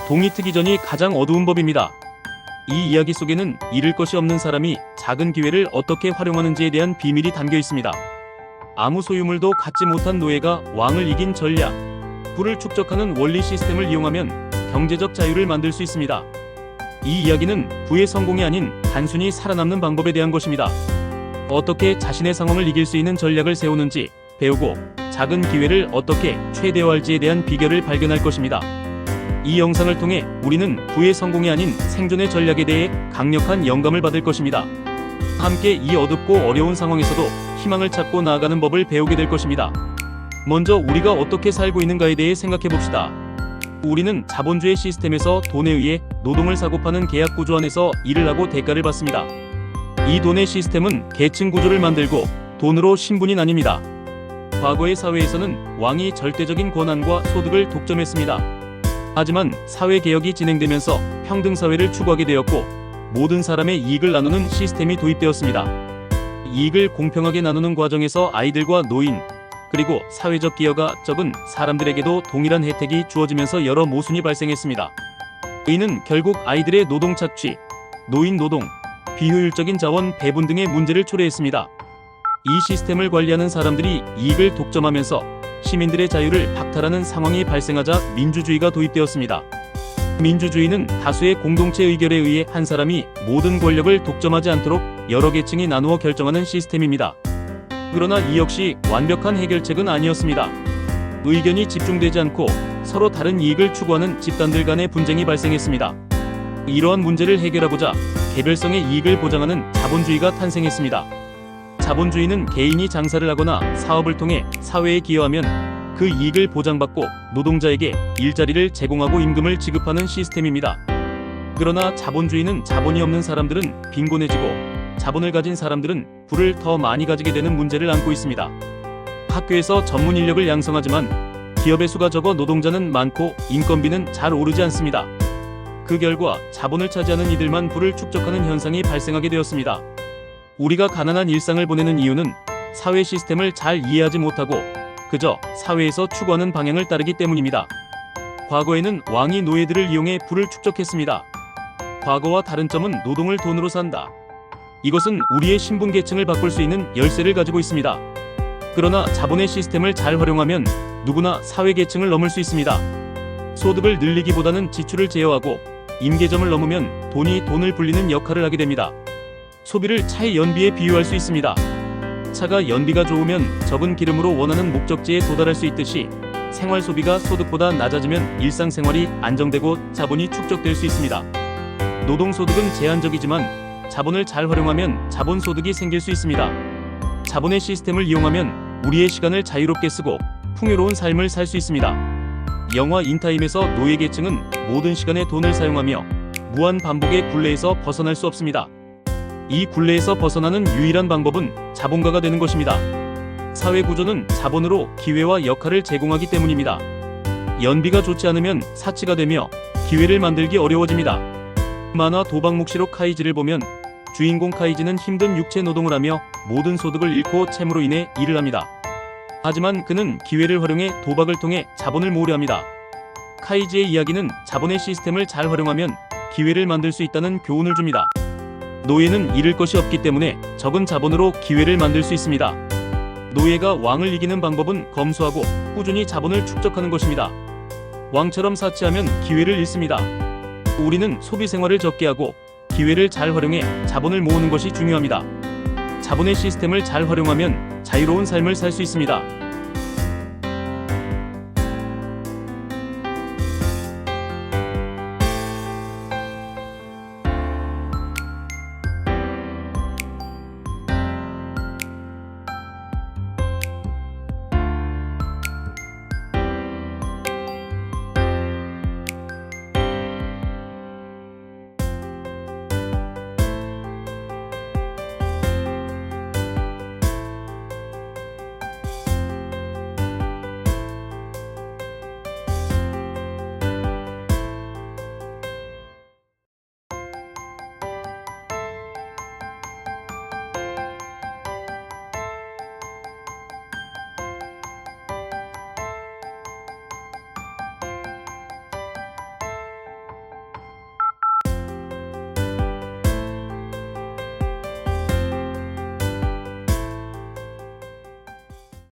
동이 트기 전이 가장 어두운 법입니다. 이 이야기 속에는 잃을 것이 없는 사람이 작은 기회를 어떻게 활용하는지에 대한 비밀이 담겨 있습니다. 아무 소유물도 갖지 못한 노예가 왕을 이긴 전략. 부를 축적하는 원리 시스템을 이용하면 경제적 자유를 만들 수 있습니다. 이 이야기는 부의 성공이 아닌 단순히 살아남는 방법에 대한 것입니다. 어떻게 자신의 상황을 이길 수 있는 전략을 세우는지 배우고 작은 기회를 어떻게 최대화할지에 대한 비결을 발견할 것입니다. 이 영상을 통해 우리는 부의 성공이 아닌 생존의 전략에 대해 강력한 영감을 받을 것입니다. 함께 이 어둡고 어려운 상황에서도 희망을 찾고 나아가는 법을 배우게 될 것입니다. 먼저 우리가 어떻게 살고 있는가에 대해 생각해 봅시다. 우리는 자본주의 시스템에서 돈에 의해 노동을 사고 파는 계약 구조 안에서 일을 하고 대가를 받습니다. 이 돈의 시스템은 계층 구조를 만들고 돈으로 신분이 나뉩니다. 과거의 사회에서는 왕이 절대적인 권한과 소득을 독점했습니다. 하지만 사회개혁이 진행되면서 평등사회를 추구하게 되었고 모든 사람의 이익을 나누는 시스템이 도입되었습니다. 이익을 공평하게 나누는 과정에서 아이들과 노인, 그리고 사회적 기여가 적은 사람들에게도 동일한 혜택이 주어지면서 여러 모순이 발생했습니다. 이는 결국 아이들의 노동 착취, 노인 노동, 비효율적인 자원 배분 등의 문제를 초래했습니다. 이 시스템을 관리하는 사람들이 이익을 독점하면서 시민들의 자유를 박탈하는 상황이 발생하자 민주주의가 도입되었습니다. 민주주의는 다수의 공동체 의결에 의해 한 사람이 모든 권력을 독점하지 않도록 여러 계층이 나누어 결정하는 시스템입니다. 그러나 이 역시 완벽한 해결책은 아니었습니다. 의견이 집중되지 않고 서로 다른 이익을 추구하는 집단들 간의 분쟁이 발생했습니다. 이러한 문제를 해결하고자 개별성의 이익을 보장하는 자본주의가 탄생했습니다. 자본주의는 개인이 장사를 하거나 사업을 통해 사회에 기여하면 그 이익을 보장받고 노동자에게 일자리를 제공하고 임금을 지급하는 시스템입니다. 그러나 자본주의는 자본이 없는 사람들은 빈곤해지고 자본을 가진 사람들은 부를 더 많이 가지게 되는 문제를 안고 있습니다. 학교에서 전문 인력을 양성하지만 기업의 수가 적어 노동자는 많고 인건비는 잘 오르지 않습니다. 그 결과 자본을 차지하는 이들만 부를 축적하는 현상이 발생하게 되었습니다. 우리가 가난한 일상을 보내는 이유는 사회 시스템을 잘 이해하지 못하고 그저 사회에서 추구하는 방향을 따르기 때문입니다. 과거에는 왕이 노예들을 이용해 부를 축적했습니다. 과거와 다른 점은 노동을 돈으로 산다. 이것은 우리의 신분 계층을 바꿀 수 있는 열쇠를 가지고 있습니다. 그러나 자본의 시스템을 잘 활용하면 누구나 사회 계층을 넘을 수 있습니다. 소득을 늘리기보다는 지출을 제어하고 임계점을 넘으면 돈이 돈을 불리는 역할을 하게 됩니다. 소비를 차의 연비에 비유할 수 있습니다. 차가 연비가 좋으면 적은 기름으로 원하는 목적지에 도달할 수 있듯이 생활 소비가 소득보다 낮아지면 일상생활이 안정되고 자본이 축적될 수 있습니다. 노동소득은 제한적이지만 자본을 잘 활용하면 자본소득이 생길 수 있습니다. 자본의 시스템을 이용하면 우리의 시간을 자유롭게 쓰고 풍요로운 삶을 살 수 있습니다. 영화 인타임에서 노예 계층은 모든 시간에 돈을 사용하며 무한 반복의 굴레에서 벗어날 수 없습니다. 이 굴레에서 벗어나는 유일한 방법은 자본가가 되는 것입니다. 사회 구조는 자본으로 기회와 역할을 제공하기 때문입니다. 연비가 좋지 않으면 사치가 되며 기회를 만들기 어려워집니다. 만화 도박묵시록 카이지를 보면 주인공 카이지는 힘든 육체 노동을 하며 모든 소득을 잃고 채무로 인해 일을 합니다. 하지만 그는 기회를 활용해 도박을 통해 자본을 모으려 합니다. 카이지의 이야기는 자본의 시스템을 잘 활용하면 기회를 만들 수 있다는 교훈을 줍니다. 노예는 잃을 것이 없기 때문에 적은 자본으로 기회를 만들 수 있습니다. 노예가 왕을 이기는 방법은 검소하고 꾸준히 자본을 축적하는 것입니다. 왕처럼 사치하면 기회를 잃습니다. 우리는 소비 생활을 적게 하고 기회를 잘 활용해 자본을 모으는 것이 중요합니다. 자본의 시스템을 잘 활용하면 자유로운 삶을 살 수 있습니다.